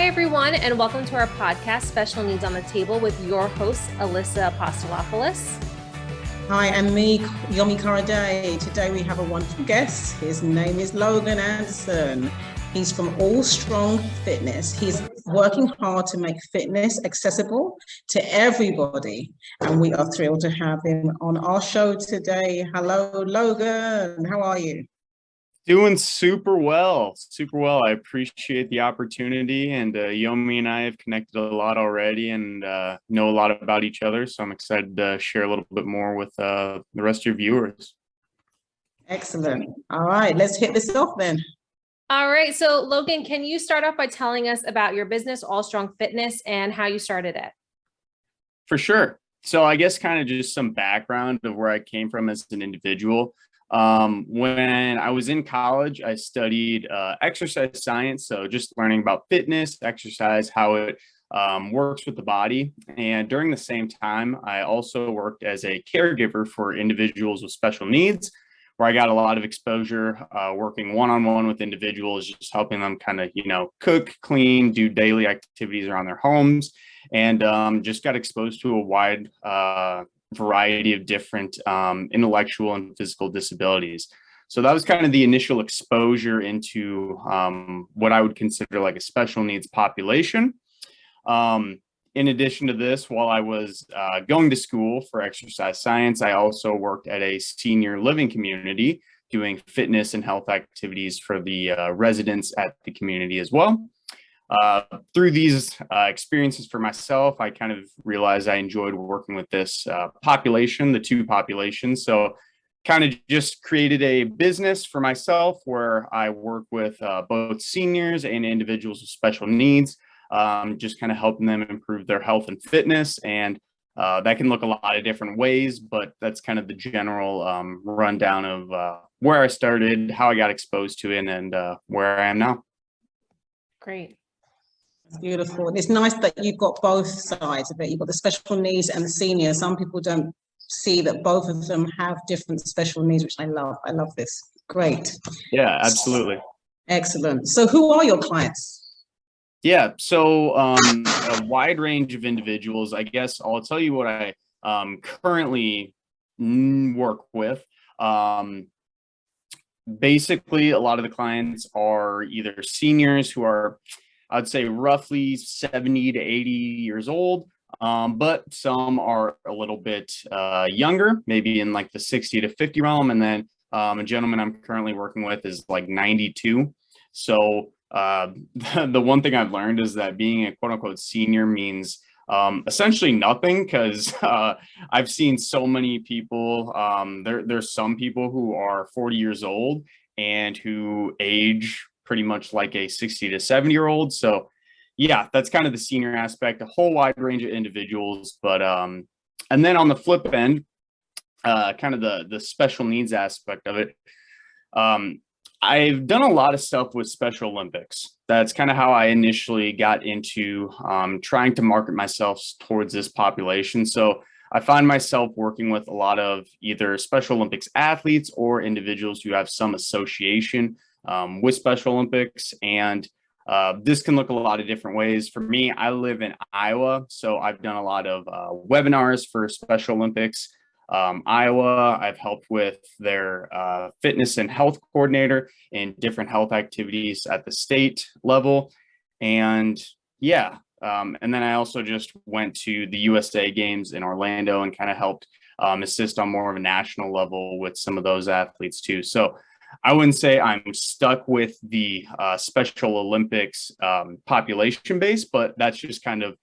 Hi, everyone, and welcome to our podcast, Special Needs on the Table, with your host, Alyssa Apostolopolous. Hi, and me, Yomi Karade. Today we have a wonderful guest. His name is Logan Amderson. He's from All Strong Fitness. He's working hard to make fitness accessible to everybody, and we are thrilled to have him on our show today. Hello, Logan. How are you? Doing super well. I appreciate the opportunity, and Yomi and I have connected a lot already and know a lot about each other. So I'm excited to share a little bit more with the rest of your viewers. Excellent. All right, let's hit this off then. All right. So Logan, can you start off by telling us about your business, All Strong Fitness, and how you started it? For sure. So I guess kind of just some background of where I came from as an individual. When I was in college, I studied exercise science. So just learning about fitness, exercise, how it works with the body. And during the same time, I also worked as a caregiver for individuals with special needs, where I got a lot of exposure working one-on-one with individuals, just helping them kind of, cook, clean, do daily activities around their homes, and just got exposed to a wide variety of different intellectual and physical disabilities. So that was kind of the initial exposure into what I would consider like a special needs population. In addition to this, while I was going to school for exercise science, I also worked at a senior living community doing fitness and health activities for the residents at the community as well. Through these experiences for myself, I kind of realized I enjoyed working with this population, the two populations. So kind of just created a business for myself where I work with both seniors and individuals with special needs, just kind of helping them improve their health and fitness. And that can look a lot of different ways, but that's kind of the general rundown of where I started, how I got exposed to it, and where I am now. Great. It's beautiful. And it's nice that you've got both sides of it. You've got the special needs and the senior. Some people don't see that both of them have different special needs, which I love. I love this. Great. Yeah, absolutely. Excellent. So who are your clients? Yeah, so a wide range of individuals. I guess I'll tell you what I currently work with. Basically, a lot of the clients are either seniors who are, I'd say, roughly 70 to 80 years old, but some are a little bit younger, maybe in like the 60 to 50 realm. And then a gentleman I'm currently working with is like 92. So the one thing I've learned is that being a quote unquote senior means essentially nothing, because I've seen so many people. There's some people who are 40 years old and who age pretty much like a 60 to 70-year-old. So yeah, that's kind of the senior aspect, a whole wide range of individuals. But and then on the flip end, kind of the special needs aspect of it. I've done a lot of stuff with Special Olympics. That's kind of how I initially got into trying to market myself towards this population. So I find myself working with a lot of either Special Olympics athletes or individuals who have some association with Special Olympics. And this can look a lot of different ways. For me, I live in Iowa, so I've done a lot of webinars for Special Olympics Iowa. I've helped with their fitness and health coordinator in different health activities at the state level. And yeah, and then I also just went to the USA Games in Orlando and kind of helped assist on more of a national level with some of those athletes too. So I wouldn't say I'm stuck with the Special Olympics population base, but that's just kind of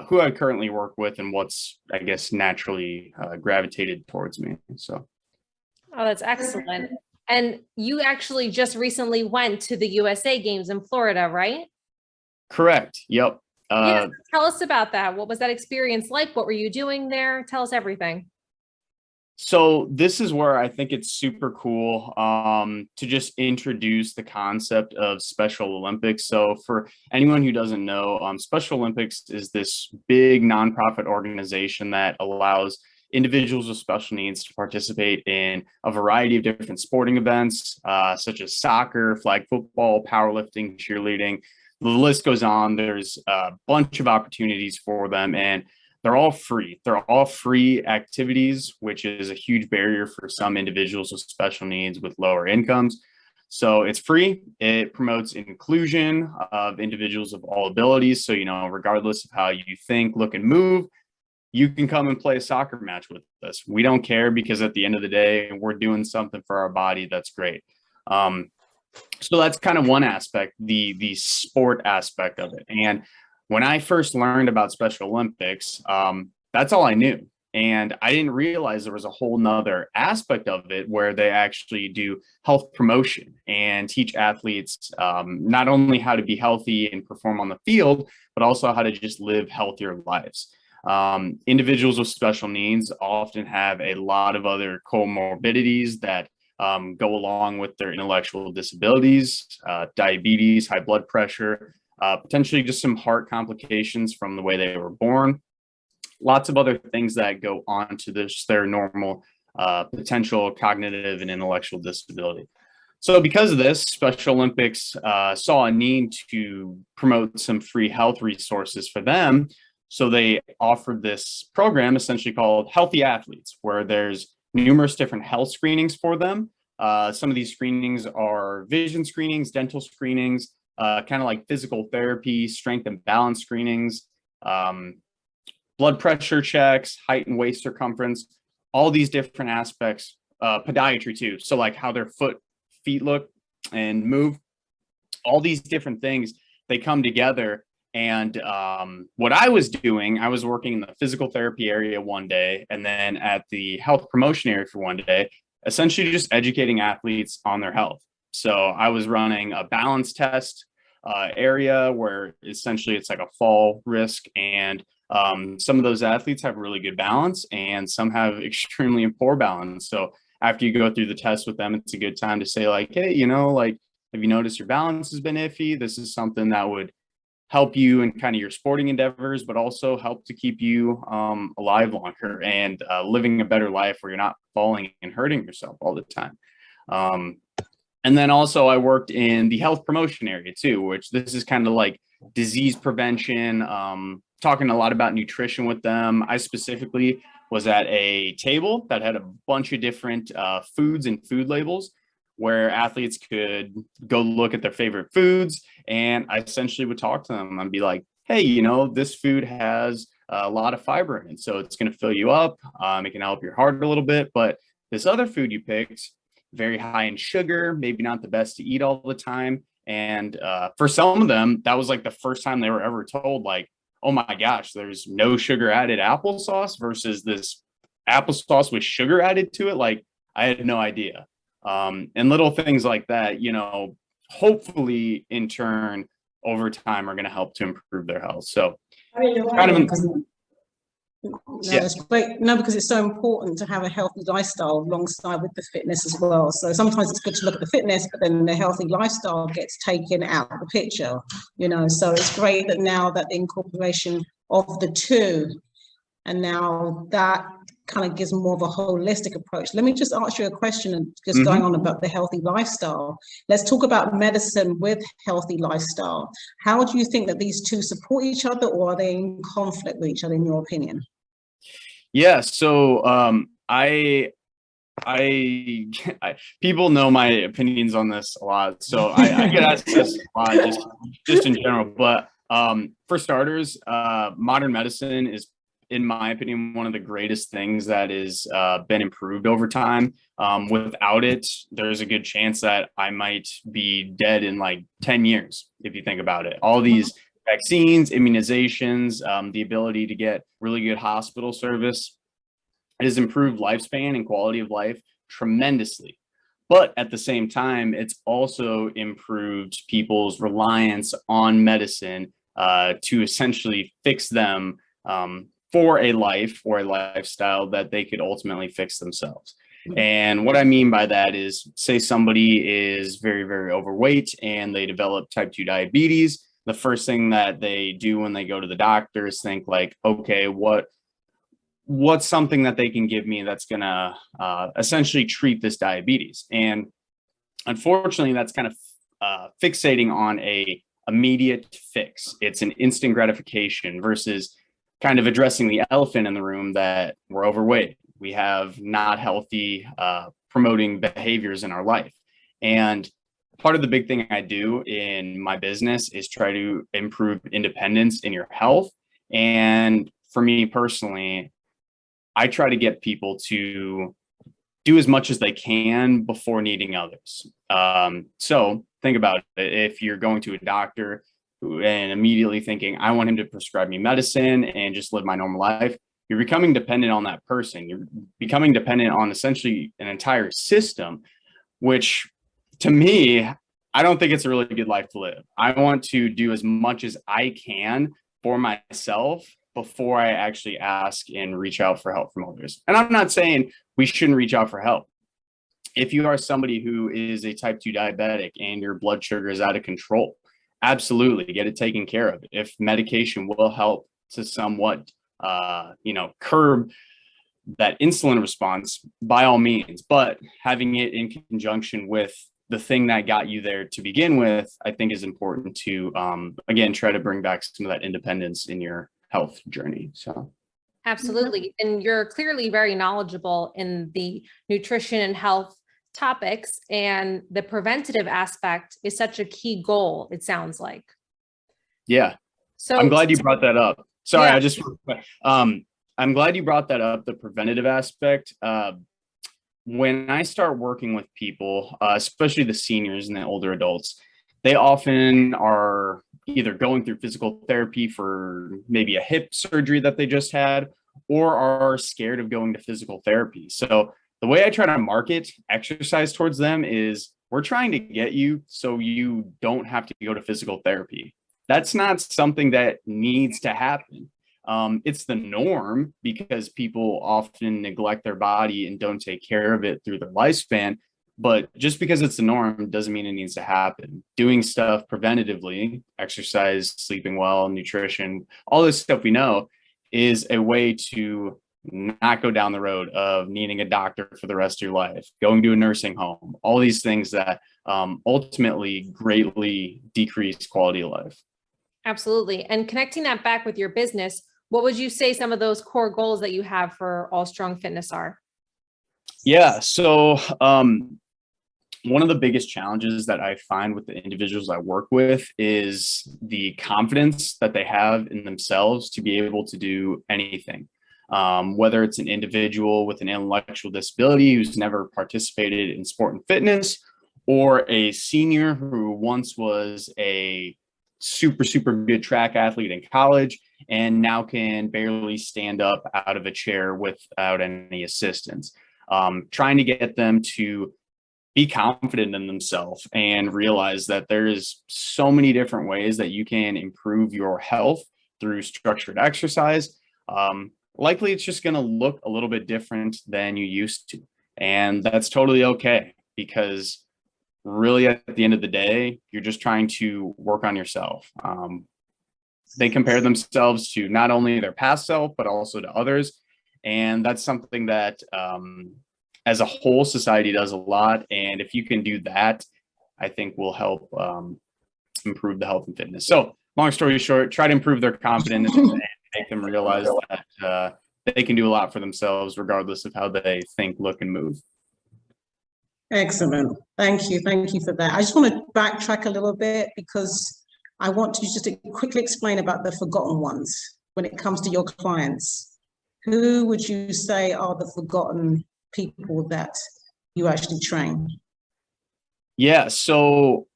who I currently work with and what's, I guess, naturally gravitated towards me. So. Oh, that's excellent. And you actually just recently went to the USA Games in Florida, right? Correct. Yep. Yes. Tell us about that. What was that experience like? What were you doing there? Tell us everything. So this is where I think it's super cool to just introduce the concept of Special Olympics. So for anyone who doesn't know, Special Olympics is this big nonprofit organization that allows individuals with special needs to participate in a variety of different sporting events, such as soccer, flag football, powerlifting, cheerleading. the list goes on. There's a bunch of opportunities for them, and they're all free. They're all free activities, which is a huge barrier for some individuals with special needs with lower incomes. So it's free. It promotes inclusion of individuals of all abilities. So, regardless of how you think, look, and move, you can come and play a soccer match with us. We don't care, because at the end of the day, we're doing something for our body that's great. So that's kind of one aspect, the sport aspect of it. And when I first learned about Special Olympics, that's all I knew. And I didn't realize there was a whole nother aspect of it where they actually do health promotion and teach athletes not only how to be healthy and perform on the field, but also how to just live healthier lives. Individuals with special needs often have a lot of other comorbidities that go along with their intellectual disabilities, diabetes, high blood pressure, potentially just some heart complications from the way they were born. Lots of other things that go on to their normal potential cognitive and intellectual disability. So because of this, Special Olympics saw a need to promote some free health resources for them. So they offered this program essentially called Healthy Athletes, where there's numerous different health screenings for them. Some of these screenings are vision screenings, dental screenings, kind of like physical therapy, strength and balance screenings, blood pressure checks, height and waist circumference, all these different aspects, podiatry too. So like how their feet look and move, all these different things, they come together. And what I was doing, I was working in the physical therapy area one day, and then at the health promotion area for one day, essentially just educating athletes on their health. So I was running a balance test area where essentially it's like a fall risk, and some of those athletes have really good balance and some have extremely poor balance. So after you go through the test with them, it's a good time to say like, hey, have you noticed your balance has been iffy? This is something that would help you in kind of your sporting endeavors, but also help to keep you alive longer and living a better life where you're not falling and hurting yourself all the time. And then also I worked in the health promotion area too, which this is kind of like disease prevention, talking a lot about nutrition with them. I specifically was at a table that had a bunch of different foods and food labels where athletes could go look at their favorite foods. And I essentially would talk to them and be like, hey, this food has a lot of fiber in it, so it's going to fill you up. It can help your heart a little bit. But this other food you picked, very high in sugar, maybe not the best to eat all the time. And for some of them, that was like the first time they were ever told, like, oh my gosh, there's no sugar added applesauce versus this applesauce with sugar added to it. Like, I had no idea. And little things like that, hopefully in turn over time are going to help to improve their health. So that's great. No, because it's so important to have a healthy lifestyle alongside with the fitness as well. So sometimes it's good to look at the fitness, but then the healthy lifestyle gets taken out of the picture, so it's great that now that the incorporation of the two, and now that kind of gives more of a holistic approach. Let me just ask you a question, and just going on about the healthy lifestyle. Let's talk about medicine with healthy lifestyle. How do you think that these two support each other, or are they in conflict with each other, in your opinion? Yeah, so I people know my opinions on this a lot, so I get asked this a lot just in general. But for starters, modern medicine is, in my opinion, one of the greatest things that is been improved over time. Without it, there's a good chance that I might be dead in like 10 years, if you think about it. All these vaccines, immunizations, the ability to get really good hospital service has improved lifespan and quality of life tremendously. But at the same time, it's also improved people's reliance on medicine to essentially fix them for a life or a lifestyle that they could ultimately fix themselves. And what I mean by that is, say somebody is very, very overweight and they develop type 2 diabetes. The first thing that they do when they go to the doctor is think like, okay, what's something that they can give me that's going to essentially treat this diabetes? And unfortunately, that's kind of fixating on a immediate fix. It's an instant gratification versus kind of addressing the elephant in the room that we're overweight. We have not healthy promoting behaviors in our life. And part of the big thing I do in my business is try to improve independence in your health. And for me personally, I try to get people to do as much as they can before needing others. So think about it. If you're going to a doctor and immediately thinking, I want him to prescribe me medicine and just live my normal life, you're becoming dependent on that person. You're becoming dependent on essentially an entire system, which to me, I don't think it's a really good life to live. I want to do as much as I can for myself before I actually ask and reach out for help from others. And I'm not saying we shouldn't reach out for help. If you are somebody who is a type 2 diabetic and your blood sugar is out of control, absolutely get it taken care of. If medication will help to somewhat, curb that insulin response, by all means, but having it in conjunction with the thing that got you there to begin with, I think is important to, again, try to bring back some of that independence in your health journey. So. Absolutely. And you're clearly very knowledgeable in the nutrition and health topics, and the preventative aspect is such a key goal, it sounds like. Yeah. So I'm glad you brought that up. Sorry, yeah. I'm glad you brought that up, the preventative aspect. When I start working with people, especially the seniors and the older adults, they often are either going through physical therapy for maybe a hip surgery that they just had, or are scared of going to physical therapy. So the way I try to market exercise towards them is, we're trying to get you so you don't have to go to physical therapy. That's not something that needs to happen. It's the norm because people often neglect their body and don't take care of it through their lifespan. But just because it's the norm doesn't mean it needs to happen. Doing stuff preventatively, exercise, sleeping well, nutrition, all this stuff we know is a way to not go down the road of needing a doctor for the rest of your life, going to a nursing home, all these things that ultimately greatly decrease quality of life. Absolutely. And connecting that back with your business, what would you say some of those core goals that you have for All Strong Fitness are? Yeah. So one of the biggest challenges that I find with the individuals I work with is the confidence that they have in themselves to be able to do anything. Whether it's an individual with an intellectual disability who's never participated in sport and fitness, or a senior who once was a super good track athlete in college and now can barely stand up out of a chair without any assistance. Trying to get them to be confident in themselves and realize that there is so many different ways that you can improve your health through structured exercise. Likely it's just going to look a little bit different than you used to. And that's totally okay, because really at the end of the day, you're just trying to work on yourself. They compare themselves to not only their past self, but also to others. And that's something that as a whole society does a lot. And if you can do that, I think will help improve the health and fitness. So long story short, try to improve their confidence and make them realize that they can do a lot for themselves, regardless of how they think, look, and move. Excellent. Thank you. Thank you for that. I just want to backtrack a little bit, because I want to just quickly explain about the forgotten ones when it comes to your clients. Who would you say are the forgotten people that you actually train? Yeah, so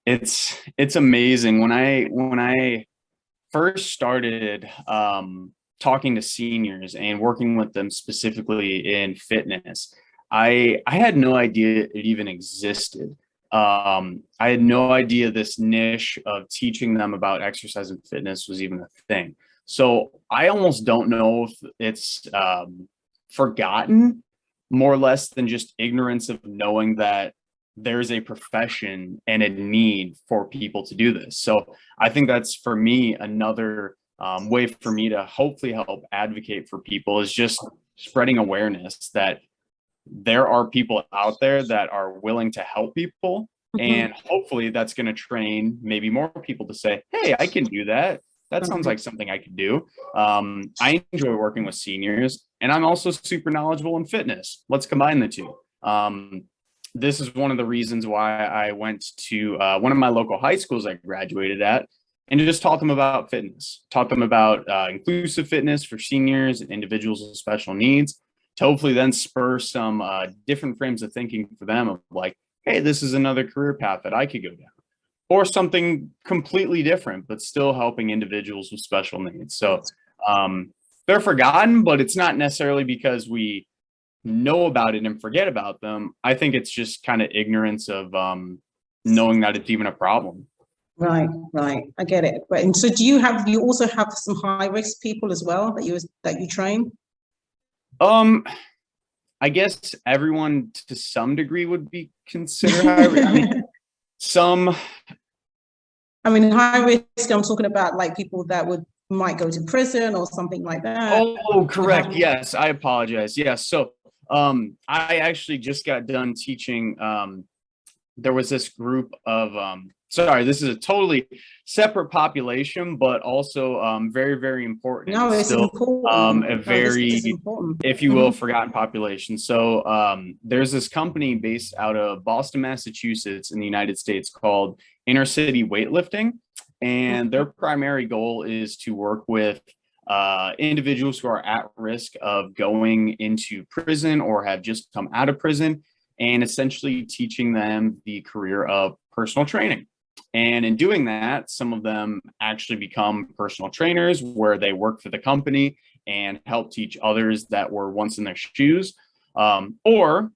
it's amazing. When I first started talking to seniors and working with them specifically in fitness, I had no idea it even existed. I had no idea this niche of teaching them about exercise and fitness was even a thing. So I almost don't know if it's forgotten, more or less than just ignorance of knowing that there's a profession and a need for people to do this. So I think that's, for me, another way for me to hopefully help advocate for people, is just spreading awareness that there are people out there that are willing to help people, And hopefully that's going to train maybe more people to say, hey, I can do that. That sounds like something I could do. I enjoy working with seniors, and I'm also super knowledgeable in fitness. Let's combine the two. This is one of the reasons why I went to one of my local high schools I graduated at, and just taught them about fitness, taught them about inclusive fitness for seniors and individuals with special needs, to hopefully then spur some different frames of thinking for them of like, hey, this is another career path that I could go down, or something completely different, but still helping individuals with special needs. So they're forgotten, but it's not necessarily because we know about it and forget about them. I think it's just kind of ignorance of knowing that it's even a problem. Right, right. I get it. But and so do you also have some high risk people as well that you train? I guess everyone to some degree would be considered high risk. I mean, high risk, I'm talking about like people that might go to prison or something like that. Oh, correct. Yes, I apologize. Yes. So I actually just got done teaching. There was this group of sorry, this is a totally separate population, but also very, very important. No, it's still important. A very, if you will, forgotten population. So there's this company based out of Boston, Massachusetts in the United States called Inner City Weightlifting. And their primary goal is to work with individuals who are at risk of going into prison or have just come out of prison, and essentially teaching them the career of personal training. And in doing that, some of them actually become personal trainers where they work for the company and help teach others that were once in their shoes, or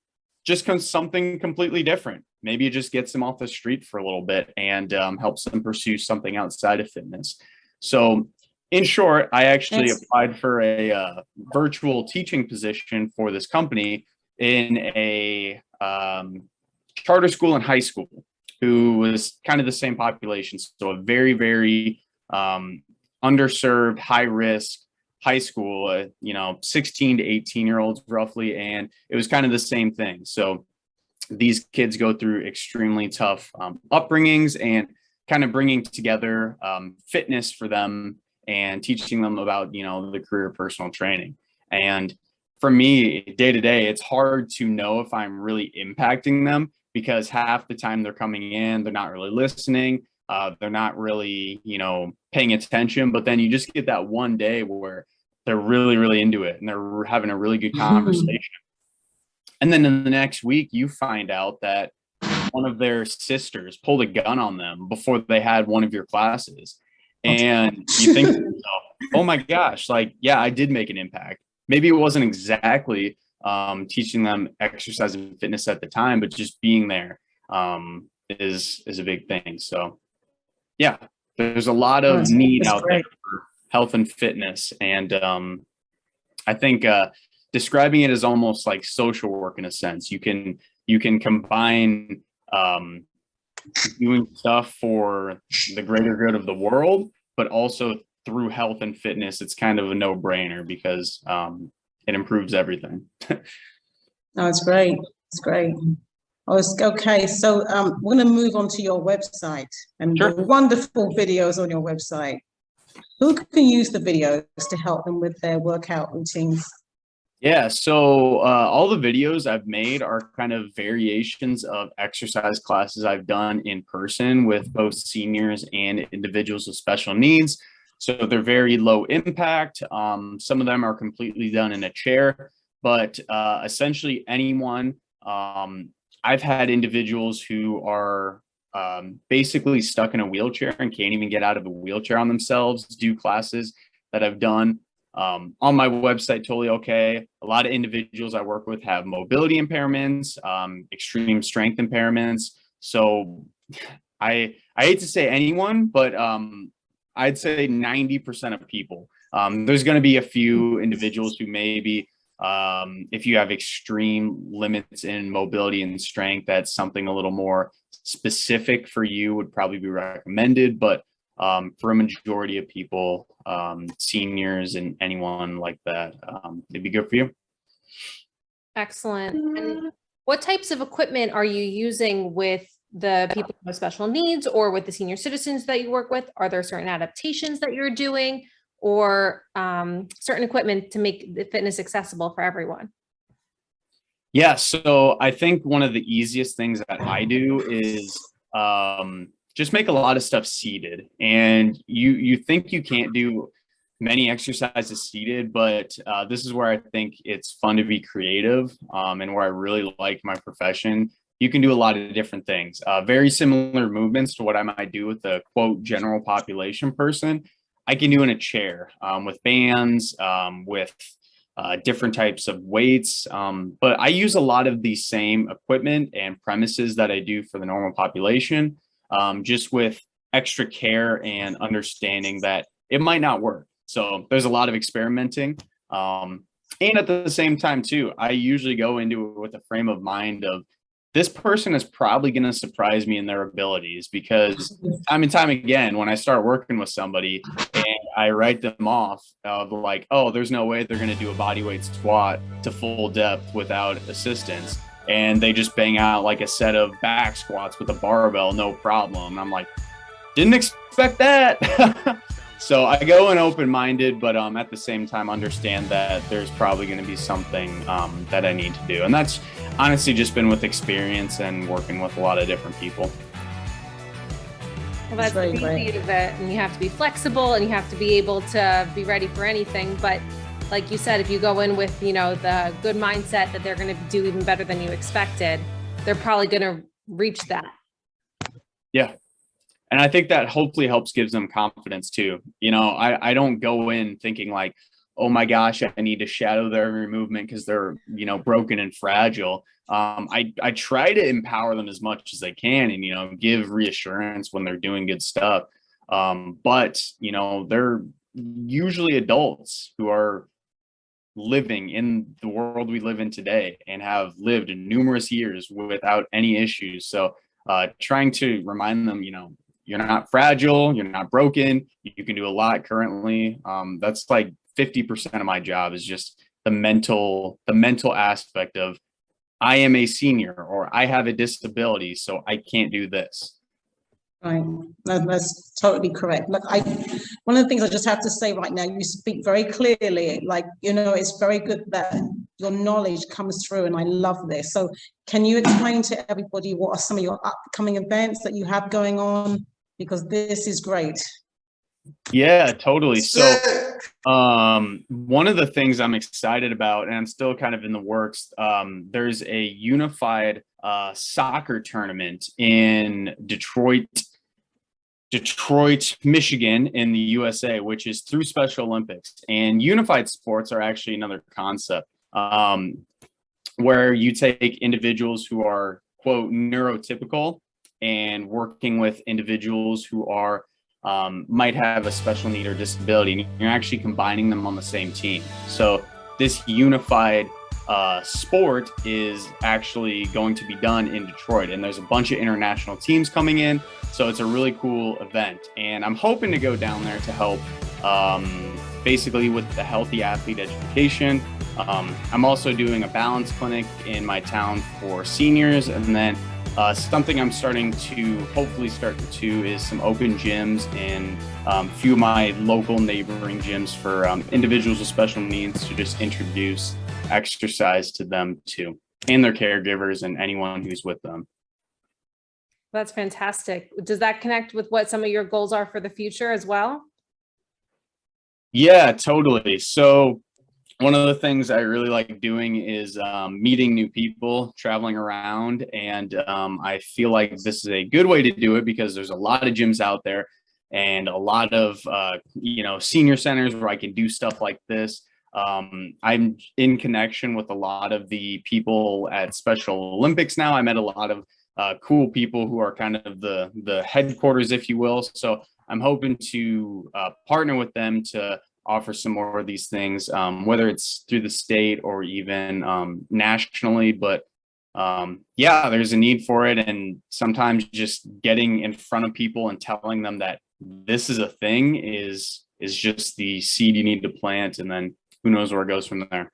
just something completely different. Maybe it just gets them off the street for a little bit and helps them pursue something outside of fitness. So in short, I actually applied for a virtual teaching position for this company in a charter school and high school, who was kind of the same population. So a very, very underserved, high risk high school, 16 to 18-year-olds roughly. And it was kind of the same thing. So these kids go through extremely tough upbringings, and kind of bringing together fitness for them and teaching them about, the career of personal training. And for me, day to day, it's hard to know if I'm really impacting them, because half the time they're coming in, they're not really listening. They're not really, paying attention. But then you just get that one day where they're really, really into it and they're having a really good conversation. And then in the next week, you find out that one of their sisters pulled a gun on them before they had one of your classes. And you think to yourself, oh my gosh, yeah, I did make an impact. Maybe it wasn't exactly teaching them exercise and fitness at the time, but just being there is a big thing. So yeah, there's a lot of need out there for health and fitness. And I think describing it as almost like social work in a sense. You can combine doing stuff for the greater good of the world, but also through health and fitness, it's kind of a no-brainer because it improves everything. No, it's great. It's great. Okay, so we're going to move on to your website and the wonderful videos on your website. Who can use the videos to help them with their workout routines? Yeah, so all the videos I've made are kind of variations of exercise classes I've done in person with both seniors and individuals with special needs. So they're very low impact. Some of them are completely done in a chair, but essentially anyone. I've had individuals who are basically stuck in a wheelchair and can't even get out of a wheelchair on themselves, do classes that I've done. On my website, totally okay. A lot of individuals I work with have mobility impairments, extreme strength impairments. So I hate to say anyone, but I'd say 90% of people. There's going to be a few individuals who maybe, if you have extreme limits in mobility and strength, that's something a little more specific for you would probably be recommended. But for a majority of people, seniors and anyone like that, it'd be good for you. Excellent. And what types of equipment are you using with the people with special needs or with the senior citizens that you work with? Are there certain adaptations that you're doing or certain equipment to make the fitness accessible for everyone? Yeah, so I think one of the easiest things that I do is just make a lot of stuff seated. And you think you can't do many exercises seated, but this is where I think it's fun to be creative and where I really like my profession. You can do a lot of different things, very similar movements to what I might do with the quote general population person. I can do in a chair with bands, with different types of weights. But I use a lot of the same equipment and premises that I do for the normal population, just with extra care and understanding that it might not work. So there's a lot of experimenting. And at the same time, too, I usually go into it with a frame of mind of this person is probably going to surprise me in their abilities, because time and time again, when I start working with somebody and I write them off of like, oh, there's no way they're going to do a bodyweight squat to full depth without assistance. And they just bang out like a set of back squats with a barbell, no problem. And I'm like, didn't expect that. So I go in open-minded, but at the same time understand that there's probably going to be something that I need to do. And that's honestly just been with experience and working with a lot of different people. Well, that's the beauty of it. And you have to be flexible and you have to be able to be ready for anything. But like you said, if you go in with, you know, the good mindset that they're going to do even better than you expected, they're probably going to reach that. Yeah. And I think that hopefully gives them confidence too. You know, I don't go in thinking like, oh my gosh, I need to shadow their every movement because they're, you know, broken and fragile. I try to empower them as much as I can and, you know, give reassurance when they're doing good stuff. But, you know, they're usually adults who are living in the world we live in today and have lived numerous years without any issues. So trying to remind them, you know, you're not fragile, you're not broken, you can do a lot currently. That's like 50% of my job is just the mental aspect of I am a senior or I have a disability, so I can't do this. Right, that's totally correct. Look, one of the things I just have to say right now, you speak very clearly, like, you know, it's very good that your knowledge comes through and I love this. So can you explain to everybody what are some of your upcoming events that you have going on? Because this is great. Yeah, totally. So one of the things I'm excited about, and I'm still kind of in the works, there's a unified soccer tournament in Detroit, Michigan in the USA, which is through Special Olympics. And unified sports are actually another concept where you take individuals who are, quote, neurotypical and working with individuals who are might have a special need or disability, and you're actually combining them on the same team. So this unified sport is actually going to be done in Detroit, and there's a bunch of international teams coming in. So it's a really cool event, and I'm hoping to go down there to help basically with the healthy athlete education. I'm also doing a balance clinic in my town for seniors, and then something I'm starting to hopefully start to is some open gyms in a few of my local neighboring gyms for individuals with special needs to just introduce exercise to them too, and their caregivers and anyone who's with them. That's fantastic. Does that connect with what some of your goals are for the future as well? Yeah, totally. So one of the things I really like doing is meeting new people, traveling around, and I feel like this is a good way to do it because there's a lot of gyms out there and a lot of you know, senior centers where I can do stuff like this. I'm in connection with a lot of the people at Special Olympics now. I met a lot of cool people who are kind of the headquarters, if you will. So I'm hoping to partner with them to offer some more of these things, whether it's through the state or even nationally. But yeah, there's a need for it. And sometimes just getting in front of people and telling them that this is a thing is just the seed you need to plant. And then who knows where it goes from there.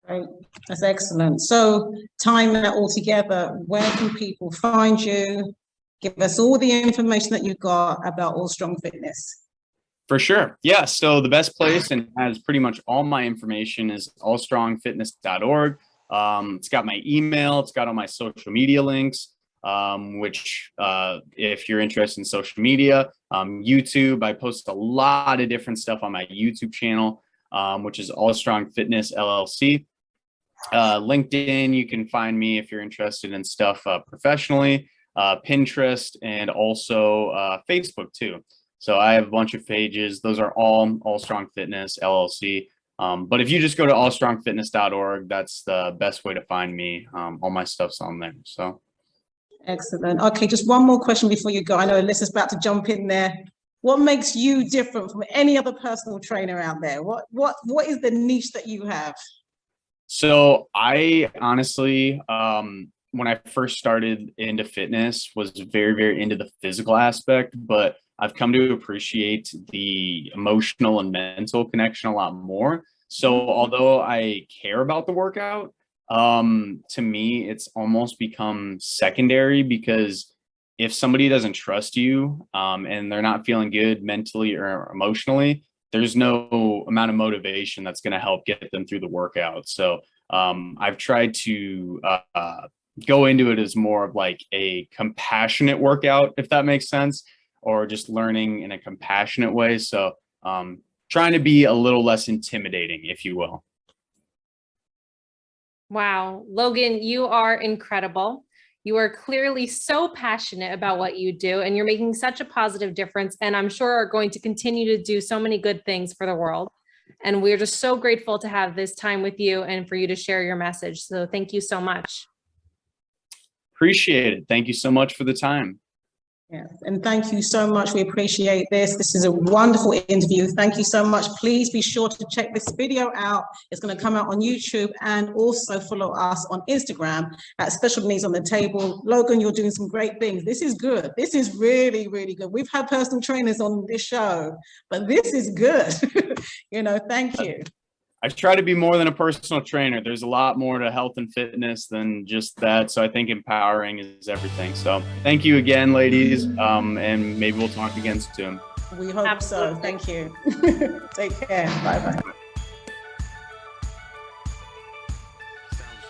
Great. That's excellent. So tying that all together, where can people find you? Give us all the information that you've got about All Strong Fitness. For sure. Yeah. So the best place and has pretty much all my information is allstrongfitness.org. It's got my email. It's got all my social media links, which if you're interested in social media, YouTube, I post a lot of different stuff on my YouTube channel, which is All Strong Fitness LLC. LinkedIn, you can find me if you're interested in stuff professionally, Pinterest, and also Facebook too. So I have a bunch of pages. Those are all Strong Fitness LLC. But if you just go to allstrongfitness.org, that's the best way to find me. All my stuff's on there. So excellent. Okay, just one more question before you go. I know Alyssa's about to jump in there. What makes you different from any other personal trainer out there? What is the niche that you have? So I honestly, when I first started into fitness, was very, very into the physical aspect, but I've come to appreciate the emotional and mental connection a lot more. So although I care about the workout, to me, it's almost become secondary, because if somebody doesn't trust you, and they're not feeling good mentally or emotionally, there's no amount of motivation that's going to help get them through the workout. So I've tried to go into it as more of like a compassionate workout, if that makes sense, or just learning in a compassionate way. So trying to be a little less intimidating, if you will. Wow. Logan, you are incredible. You are clearly so passionate about what you do, and you're making such a positive difference, and I'm sure are going to continue to do so many good things for the world. And we're just so grateful to have this time with you and for you to share your message. So thank you so much. Appreciate it. Thank you so much for the time. Yeah, and thank you so much. We appreciate this. This is a wonderful interview. Thank you so much. Please be sure to check this video out. It's going to come out on YouTube, and also follow us on Instagram at Special Needs on the Table. Logan, you're doing some great things. This is good. This is really, really good. We've had personal trainers on this show, but this is good. Thank you. I try to be more than a personal trainer. There's a lot more to health and fitness than just that. So I think empowering is everything. So thank you again, ladies. And maybe we'll talk again soon. We hope so. Thank you. Take care. Bye-bye.